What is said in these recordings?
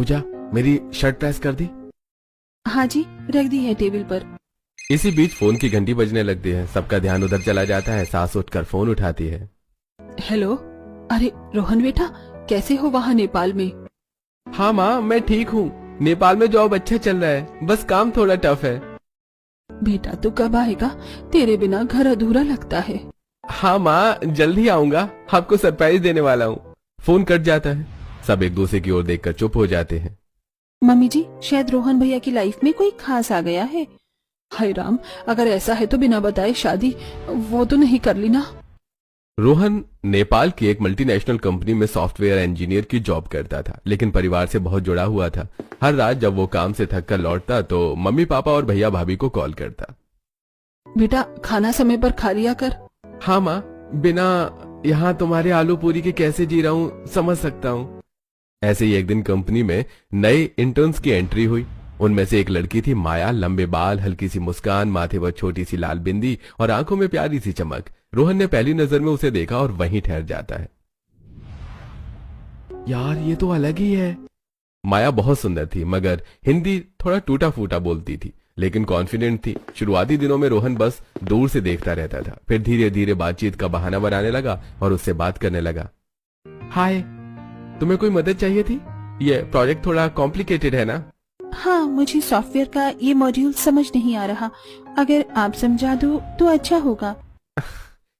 पूजा, मेरी shirt press कर दी? हाँ जी, रख दी है टेबल पर। इसी बीच फोन की घंटी बजने लगती है। सबका ध्यान उधर चला जाता है। सास उठकर फोन उठाती है। हेलो। अरे रोहन बेटा, कैसे हो वहाँ नेपाल में? हाँ माँ, मैं ठीक हूँ। नेपाल में जॉब अच्छा चल रहा है, बस काम थोड़ा टफ है। बेटा तू कब आएगा? तेरे बिना घर अधूरा लगता है। हाँ माँ, जल्दी आऊंगा, आपको सरप्राइज देने वाला हूँ। फोन कट जाता है। सब एक दूसरे की ओर देखकर चुप हो जाते हैं। मम्मी जी, शायद रोहन भैया की लाइफ में कोई खास आ गया है। हाय राम, अगर ऐसा है तो बिना बताए शादी वो तो नहीं कर ली ना? रोहन नेपाल की एक मल्टीनेशनल कंपनी में सॉफ्टवेयर इंजीनियर की जॉब करता था, लेकिन परिवार से बहुत जुड़ा हुआ था। हर रात जब वो काम से थक कर लौटता तो मम्मी पापा और भैया भाभी को कॉल करता। बेटा खाना समय पर खा लिया कर। हाँ माँ, बिना यहाँ तुम्हारे आलू पूरी के कैसे जी रहा हूँ समझ सकता हूँ। ऐसे ही एक दिन कंपनी में नए इंटर्न्स की एंट्री हुई। उनमें से एक लड़की थी माया। लंबे बाल, हल्की सी मुस्कान, माथे पर छोटी सी लाल बिंदी और आंखों में प्यारी सी चमक। रोहन ने पहली नजर में उसे देखा और वहीं ठहर जाता है। यार ये तो अलग ही है। माया बहुत सुंदर थी, मगर हिंदी थोड़ा टूटा फूटा बोलती थी, लेकिन कॉन्फिडेंट थी। शुरुआती दिनों में रोहन बस दूर से देखता रहता था, फिर धीरे धीरे बातचीत का बहाना बनाने लगा और उससे बात करने लगा। हाय, तुम्हें कोई मदद चाहिए थी? ये प्रोजेक्ट थोड़ा कॉम्प्लिकेटेड है ना? हाँ, मुझे सॉफ्टवेयर का ये मॉड्यूल समझ नहीं आ रहा। अगर आप समझा दो तो अच्छा होगा।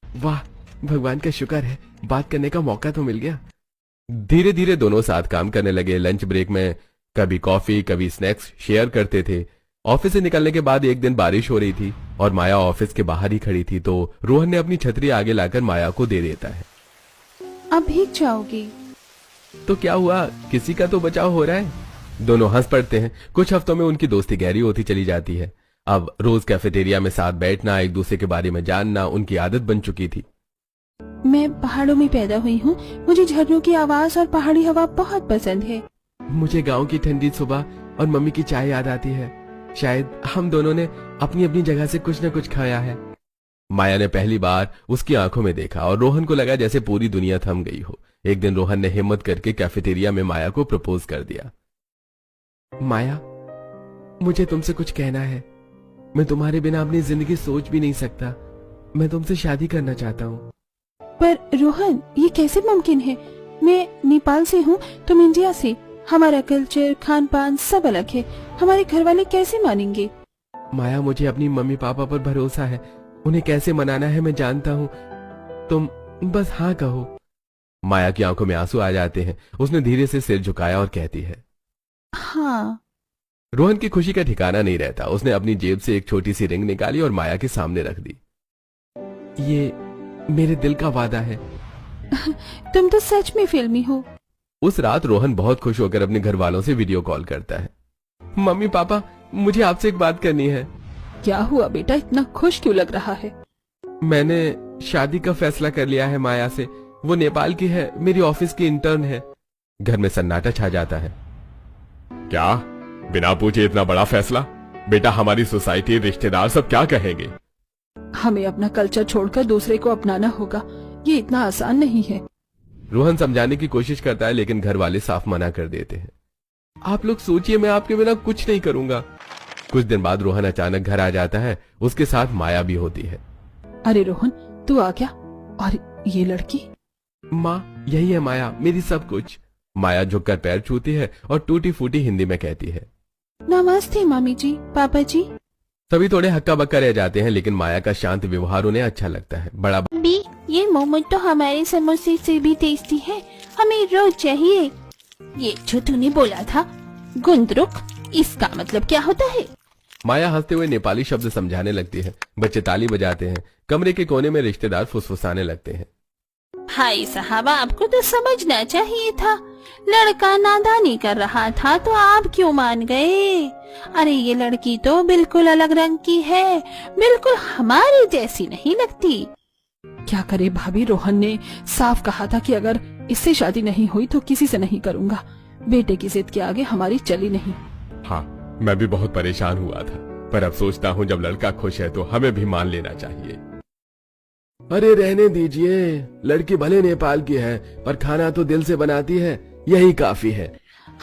वाह, भगवान का शुक्र है, बात करने का मौका तो मिल गया। धीरे धीरे दोनों साथ काम करने लगे। लंच ब्रेक में कभी कॉफी कभी स्नैक्स शेयर करते थे। ऑफिस से निकलने के बाद एक दिन बारिश हो रही थी और माया ऑफिस के बाहर ही खड़ी थी, तो रोहन ने अपनी छतरी आगे लाकर माया को दे देता है। अब भीग जाओगी। तो क्या हुआ, किसी का तो बचाव हो रहा है। दोनों हंस पड़ते हैं। कुछ हफ्तों में उनकी दोस्ती गहरी होती चली जाती है। अब रोज कैफेटेरिया में साथ बैठना, एक दूसरे के बारे में जानना उनकी आदत बन चुकी थी। मैं पहाड़ों में पैदा हुई हूँ। मुझे झरनों की आवाज और पहाड़ी हवा बहुत पसंद है। मुझे गांव की ठंडी सुबह और मम्मी की चाय याद आती है। शायद हम दोनों ने अपनी अपनी जगह से कुछ न कुछ खाया है। माया ने पहली बार उसकी आंखों में देखा और रोहन को लगा जैसे पूरी दुनिया थम गई हो। एक दिन रोहन ने हिम्मत करके कैफेटेरिया में माया को प्रपोज कर दिया। माया, मुझे तुमसे कुछ कहना है। मैं तुम्हारे बिना अपनी जिंदगी सोच भी नहीं सकता। मैं तुमसे शादी करना चाहता हूँ। पर रोहन, ये कैसे मुमकिन है? मैं नेपाल से हूँ, तुम इंडिया से। हमारा कल्चर, खान पान सब अलग है। हमारे घर वाले कैसे मानेंगे? माया, मुझे अपनी मम्मी पापा पर भरोसा है। उन्हें कैसे मनाना है मैं जानता हूँ। तुम बस हाँ कहो। माया की आंखों में आंसू आ जाते हैं। उसने धीरे से सिर झुकाया और कहती है, हाँ। रोहन की खुशी का ठिकाना नहीं रहता। उसने अपनी जेब से एक छोटी सी रिंग निकाली और माया के सामने रख दी। ये मेरे दिल का वादा है। तुम तो सच में फिल्मी हो। उस रात रोहन बहुत खुश होकर अपने घर वालों से वीडियो कॉल करता है। मम्मी पापा, मुझे आपसे एक बात करनी है। क्या हुआ बेटा, इतना खुश क्यों लग रहा है? मैंने शादी का फैसला कर लिया है माया से। वो नेपाल की है, मेरी ऑफिस की इंटर्न है। घर में सन्नाटा छा जाता है। क्या, बिना पूछे इतना बड़ा फैसला? बेटा, हमारी सोसाइटी, रिश्तेदार सब क्या कहेंगे? हमें अपना कल्चर छोड़कर दूसरे को अपनाना होगा। ये इतना आसान नहीं है। रोहन समझाने की कोशिश करता है, लेकिन घर वाले साफ मना कर देते हैं। आप लोग सोचिए, मैं आपके बिना कुछ नहीं करूंगा। कुछ दिन बाद रोहन अचानक घर आ जाता है। उसके साथ माया भी होती है। अरे रोहन, तू आ गया। और ये लड़की? माँ, यही है माया, मेरी सब कुछ। माया झुककर पैर छूती है और टूटी फूटी हिंदी में कहती है, नमस्ते मामी जी, पापा जी। सभी थोड़े हक्का बक्का रह जाते हैं, लेकिन माया का शांत व्यवहार उन्हें अच्छा लगता है। बड़ा बी, ये मोमो तो हमारे समोसे से भी टेस्टी है। हमें रोज चाहिए। ये जो तूने बोला था गुंदरुक, इसका मतलब क्या होता है? माया हंसते हुए नेपाली शब्द समझाने लगती है। बच्चे ताली बजाते हैं। कमरे के कोने में रिश्तेदार फुसफुसाने लगते हैं। भाई साहब, आपको तो समझना चाहिए था। लड़का नादानी कर रहा था तो आप क्यों मान गए? अरे ये लड़की तो बिल्कुल अलग रंग की है, बिल्कुल हमारी जैसी नहीं लगती। क्या करे भाभी, रोहन ने साफ कहा था कि अगर इससे शादी नहीं हुई तो किसी से नहीं करूंगा। बेटे की जिद के आगे हमारी चली नहीं। हाँ, मैं भी बहुत परेशान हुआ था, पर अब सोचता हूँ जब लड़का खुश है तो हमें भी मान लेना चाहिए। अरे रहने दीजिए, लड़की भले नेपाल की है पर खाना तो दिल से बनाती है, यही काफी है।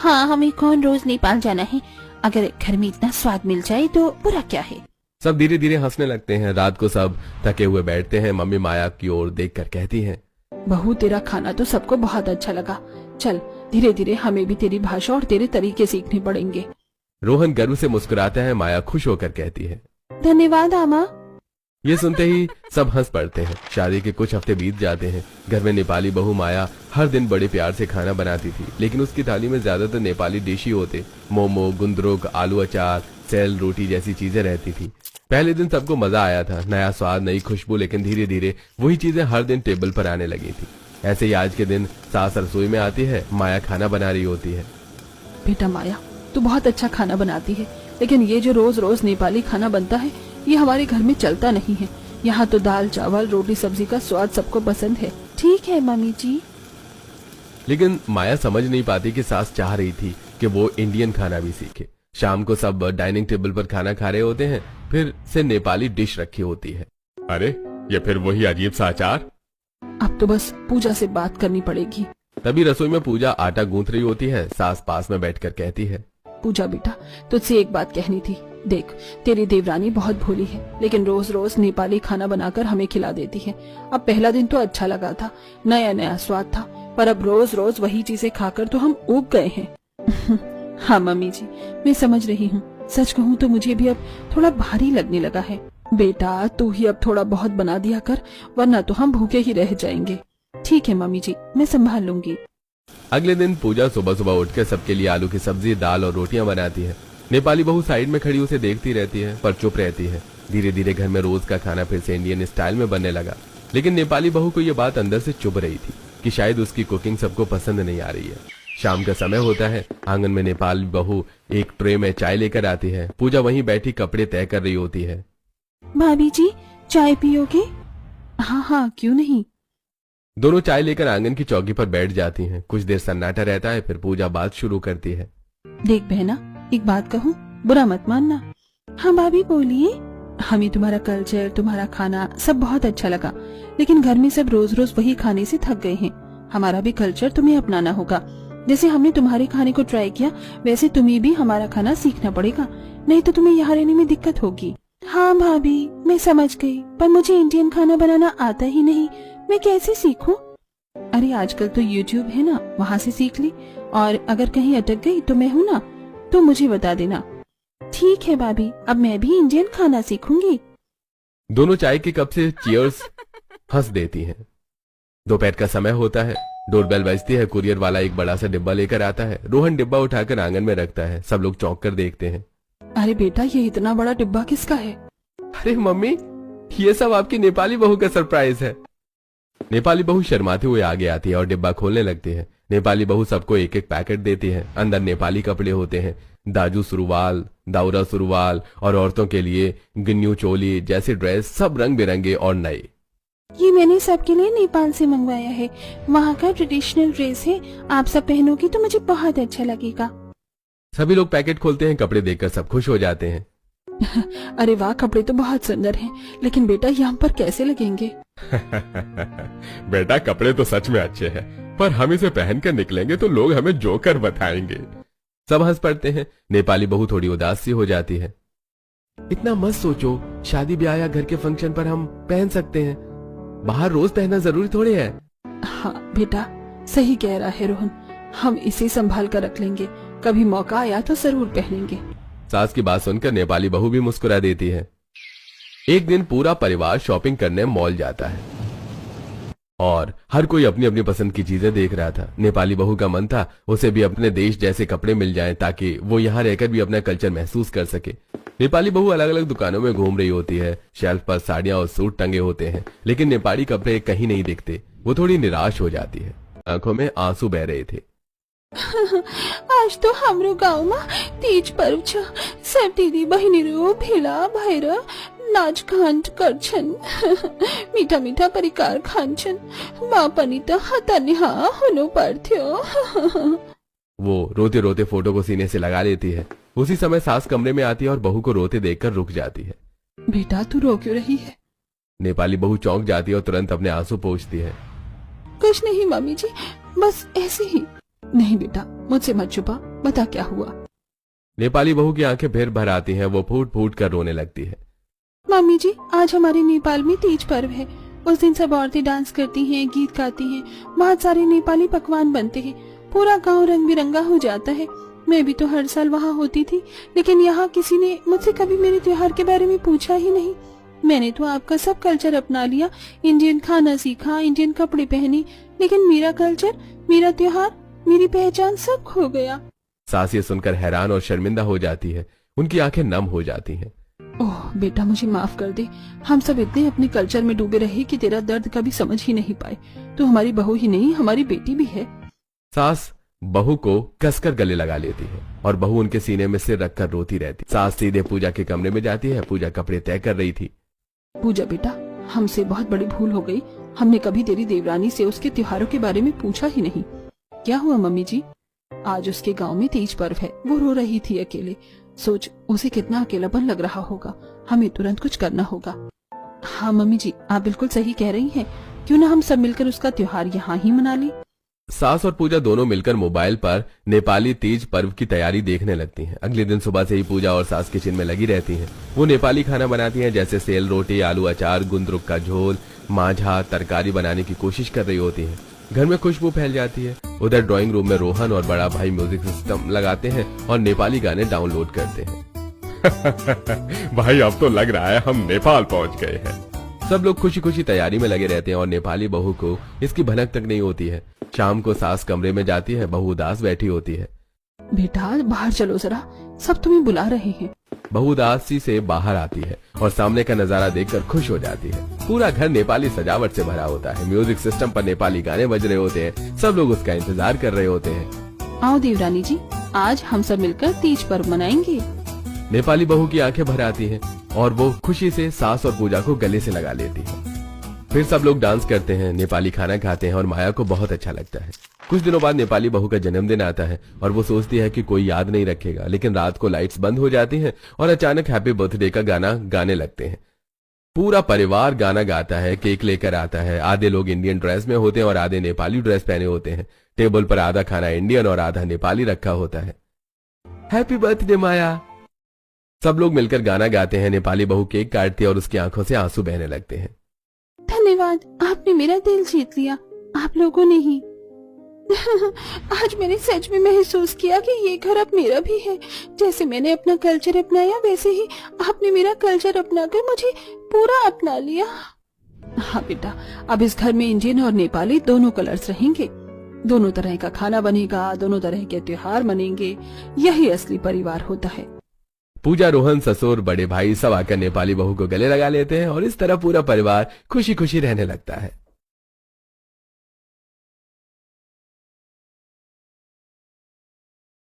हाँ, हमें कौन रोज नेपाल जाना है। अगर घर में इतना स्वाद मिल जाए तो बुरा क्या है। सब धीरे धीरे हंसने लगते हैं। रात को सब थके हुए बैठते हैं। मम्मी माया की ओर देखकर कहती है, बहू तेरा खाना तो सबको बहुत अच्छा लगा। चल धीरे धीरे हमें भी तेरी भाषा और तेरे तरीके सीखने पड़ेंगे। रोहन गर्व से मुस्कुराता है। माया खुश होकर कहती है, धन्यवाद आमा। ये सुनते ही सब हंस पड़ते हैं। शादी के कुछ हफ्ते बीत जाते हैं। घर में नेपाली बहू माया हर दिन बड़े प्यार से खाना बनाती थी, लेकिन उसकी थाली में ज्यादातर नेपाली डिश ही होते। मोमो, गुंदरुक, आलू अचार, सेल, रोटी जैसी चीजें रहती थी। पहले दिन सबको मजा आया था, नया स्वाद, नई खुशबू, लेकिन धीरे धीरे वही चीजें हर दिन टेबल पर आने लगी थी। ऐसे ही आज के दिन सास रसोई में आती है। माया खाना बना रही होती है। बेटा माया, तू बहुत अच्छा खाना बनाती है, लेकिन ये जो रोज रोज नेपाली खाना बनता है ये हमारे घर में चलता नहीं है। यहाँ तो दाल चावल रोटी सब्जी का स्वाद सबको पसंद है। ठीक है मम्मी जी। लेकिन माया समझ नहीं पाती कि सास चाह रही थी कि वो इंडियन खाना भी सीखे। शाम को सब डाइनिंग टेबल पर खाना खा रहे होते हैं, फिर से नेपाली डिश रखी होती है। अरे ये फिर वही अजीब सा अचार। अब तो बस पूजा से बात करनी पड़ेगी। तभी रसोई में पूजा आटा गूंथ रही होती है। सास पास में बैठकर कहती है, पूजा बेटा, तुझसे एक बात कहनी थी। देख, तेरी देवरानी बहुत भोली है, लेकिन रोज रोज नेपाली खाना बनाकर हमें खिला देती है। अब पहला दिन तो अच्छा लगा था, नया नया स्वाद था, पर अब रोज रोज वही चीजें खाकर तो हम ऊब गए हैं। हाँ मम्मी जी, मैं समझ रही हूँ। सच कहूँ तो मुझे भी अब थोड़ा भारी लगने लगा है। बेटा तू ही अब थोड़ा बहुत बना दिया कर, वरना तो हम भूखे ही रह जाएंगे। ठीक है मम्मी जी, मैं संभाल लूंगी। अगले दिन पूजा सुबह सुबह उठकर सबके लिए आलू की सब्जी, दाल और रोटियां बनाती है। नेपाली बहू साइड में खड़ी उसे देखती रहती है, पर चुप रहती है। धीरे धीरे घर में रोज का खाना फिर से इंडियन स्टाइल में बनने लगा, लेकिन नेपाली बहू को यह बात अंदर से चुभ रही थी कि शायद उसकी कुकिंग सबको पसंद नहीं आ रही है। शाम का समय होता है। आंगन में नेपाली बहू एक ट्रे में चाय लेकर आती है। पूजा वहीं बैठी कपड़े तय कर रही होती है। भाभी जी, चाय पियोगे? हाँ हाँ, क्यों नहीं। दोनों चाय लेकर आंगन की चौकी पर बैठ जाती हैं। कुछ देर सन्नाटा रहता है, फिर पूजा बात शुरू करती है। देख बहना, एक बात कहूँ, बुरा मत मानना। हाँ भाभी बोलिए। हमें तुम्हारा कल्चर, तुम्हारा खाना सब बहुत अच्छा लगा, लेकिन घर में सब रोज रोज वही खाने से थक गए हैं। हमारा भी कल्चर तुम्हें अपनाना होगा। जैसे हमने तुम्हारे खाने को ट्राई किया, वैसे तुम्हें भी हमारा खाना सीखना पड़ेगा, नहीं तो तुम्हें यहाँ रहने में दिक्कत होगी। हाँ भाभी, मैं समझ गई, पर मुझे इंडियन खाना बनाना आता ही नहीं, मैं कैसे सीखूं? अरे आजकल तो YouTube है ना, वहाँ से सीख ली। और अगर कहीं अटक गई तो मैं हूँ ना, तो मुझे बता देना। ठीक है भाभी, अब मैं भी इंडियन खाना सीखूंगी। दोनों चाय के कप से चीयर्स हंस देती हैं। दोपहर का समय होता है। डोरबेल बजती है। कुरियर वाला एक बड़ा सा डिब्बा लेकर आता है। रोहन डिब्बा उठाकर आंगन में रखता है। सब लोग चौंक कर देखते हैं। अरे बेटा, ये इतना बड़ा डिब्बा किसका है? अरे मम्मी, ये सब आपकी नेपाली बहू का सरप्राइज है। नेपाली बहू शर्माते हुए आगे आती है और डिब्बा खोलने लगती है। नेपाली बहू सबको एक एक पैकेट देती है। अंदर नेपाली कपड़े होते हैं, दाजू सुरवाल, दाउरा सुरवाल, और औरतों के लिए गिन्यू चोली जैसे ड्रेस, सब रंग बिरंगे और नए। ये मैंने सबके लिए नेपाल से मंगवाया है। वहाँ का ट्रेडिशनल ड्रेस है, आप सब पहनोगी तो मुझे बहुत अच्छा लगेगा। सभी लोग पैकेट खोलते हैं। कपड़े देखकर सब खुश हो जाते हैं। अरे वाह, कपड़े तो बहुत सुंदर हैं, लेकिन बेटा ये हम पर कैसे लगेंगे? बेटा कपड़े तो सच में अच्छे हैं, पर हम इसे पहनकर निकलेंगे तो लोग हमें जोकर बताएंगे। सब हंस पड़ते हैं। नेपाली बहू थोड़ी उदास सी हो जाती है। इतना मत सोचो, शादी ब्याह या घर के फंक्शन पर हम पहन सकते हैं, बाहर रोज पहनना जरूरी थोड़ी है। हाँ बेटा, सही कह रहा है रोहन, हम इसे संभाल कर रख लेंगे, कभी मौका आया तो जरूर पहनेंगे। सास की बात सुनकर नेपाली बहू भी मुस्कुरा देती है। एक दिन पूरा परिवार शॉपिंग करने मॉल जाता है और हर कोई अपनी अपनी पसंद की चीजें देख रहा था। नेपाली बहू का मन था उसे भी अपने देश जैसे कपड़े मिल जाएं, ताकि वो यहाँ रहकर भी अपना कल्चर महसूस कर सके। नेपाली बहू अलग अलग दुकानों में घूम रही होती है। शेल्फ पर साड़ियां और सूट टंगे होते हैं, लेकिन नेपाली कपड़े कहीं नहीं दिखते। वो थोड़ी निराश हो जाती है। आंखों में आंसू बह रहे थे। आज तो हमरो गाँव में तीज पर्व छ। सब दीदी बहिनीरू भेला भएर नाच गान गर्छन्, मीठा मीठा परिकार खान्छन्। माँ पनि त हतनिहा हुनु पर्थ्यो। वो रोते रोते फोटो को सीने से लगा लेती है। उसी समय सास कमरे में आती है और बहू को रोते देखकर रुक जाती है। बेटा तू रो क्यों रही है? नेपाली बहू चौंक जाती है और तुरंत अपने आंसू पोंछती है। कुछ नहीं मम्मी जी, बस ऐसे ही। नहीं बेटा, मुझसे मत छुपा, बता क्या हुआ? नेपाली बहू की आंखें फिर भर आती हैं। वो फूट फूट कर रोने लगती है। मम्मी जी, आज हमारे नेपाल में तीज पर्व है। उस दिन सब औरतें डांस करती हैं, गीत गाती हैं, बहुत सारे नेपाली पकवान बनते हैं, पूरा गांव रंग बिरंगा हो जाता है। मैं भी तो हर साल वहाँ होती थी, लेकिन यहाँ किसी ने मुझसे कभी मेरे त्योहार के बारे में पूछा ही नहीं। मैंने तो आपका सब कल्चर अपना लिया, इंडियन खाना सीखा, इंडियन कपड़े पहने, लेकिन मेरा कल्चर, मेरा त्योहार, मेरी पहचान सब खो गया। सास ये सुनकर हैरान और शर्मिंदा हो जाती है। उनकी आंखें नम हो जाती हैं। ओह बेटा, मुझे माफ कर दे। हम सब इतने अपने कल्चर में डूबे रहे कि तेरा दर्द कभी समझ ही नहीं पाए। तो हमारी बहू ही नहीं, हमारी बेटी भी है। सास बहू को कसकर गले लगा लेती है और बहू उनके सीने में सिर रखकर रोती रहती। सास सीधे पूजा के कमरे में जाती है। पूजा कपड़े तय कर रही थी। पूजा बेटा, हमसे बहुत बड़ी भूल हो गई। हमने कभी तेरी देवरानी से उसके त्योहारों के बारे में पूछा ही नहीं। क्या हुआ मम्मी जी? आज उसके गांव में तीज पर्व है। वो रो रही थी अकेले। सोच, उसे कितना अकेलापन लग रहा होगा। हमें तुरंत कुछ करना होगा। हाँ मम्मी जी, आप बिल्कुल सही कह रही हैं। क्यों ना हम सब मिलकर उसका त्योहार यहाँ ही मना लें। सास और पूजा दोनों मिलकर मोबाइल पर नेपाली तीज पर्व की तैयारी देखने लगती हैं। अगले दिन सुबह से ही पूजा और सास किचन में लगी रहती हैं। वो नेपाली खाना बनाती हैं, जैसे सेल रोटी, आलू अचार, गुंदरुक का झोल, मांझा, तरकारी बनाने की कोशिश कर रही होती हैं। घर में खुशबू फैल जाती है। उधर ड्राइंग रूम में रोहन और बड़ा भाई म्यूजिक सिस्टम लगाते हैं और नेपाली गाने डाउनलोड करते हैं। भाई अब तो लग रहा है हम नेपाल पहुंच गए हैं। सब लोग खुशी खुशी तैयारी में लगे रहते हैं और नेपाली बहू को इसकी भनक तक नहीं होती है। शाम को सास कमरे में जाती है। बहू उदास बैठी होती है। बेटा बाहर चलो जरा, सब तुम्हें बुला रहे हैं। बहू उदासी से बाहर आती है और सामने का नजारा देखकर खुश हो जाती है। पूरा घर नेपाली सजावट से भरा होता है। म्यूजिक सिस्टम पर नेपाली गाने बज रहे होते हैं। सब लोग उसका इंतजार कर रहे होते हैं। आओ देवरानी जी, आज हम सब मिलकर तीज पर्व मनाएंगे। नेपाली बहू की आंखें भर आती हैं और वो खुशी से सास और पूजा को गले से लगा लेती है। फिर सब लोग डांस करते हैं, नेपाली खाना खाते हैं और माया को बहुत अच्छा लगता है। कुछ दिनों बाद नेपाली बहू का जन्मदिन आता है और वो सोचती है कि कोई याद नहीं रखेगा, लेकिन रात को लाइट्स बंद हो जाती हैं और अचानक हैप्पी बर्थडे का गाना गाने लगते हैं। पूरा परिवार गाना गाता है, केक लेकर आता है। आधे लोग इंडियन ड्रेस में होते हैं और आधे नेपाली ड्रेस पहने होते हैं। टेबल पर आधा खाना इंडियन और आधा नेपाली रखा होता है। हैप्पी बर्थडे माया। सब लोग मिलकर गाना गाते हैं। नेपाली बहू केक काटती है और उसकी आंखों से आंसू बहने लगते हैं। धन्यवाद, आपने मेरा दिल जीत लिया, आप लोगों ने ही। आज मैंने सच में महसूस किया कि ये घर अब मेरा भी है। जैसे मैंने अपना कल्चर अपनाया, वैसे ही आपने मेरा कल्चर अपनाकर मुझे पूरा अपना लिया। हाँ बेटा, अब इस घर में इंडियन और नेपाली दोनों कलर्स रहेंगे। दोनों तरह का खाना बनेगा, दोनों तरह के त्योहार मनेंगे। यही असली परिवार होता है। पूजा, रोहन, ससुर, बड़े भाई सब आकर नेपाली बहू को गले लगा लेते हैं और इस तरह पूरा परिवार खुशी खुशी रहने लगता है।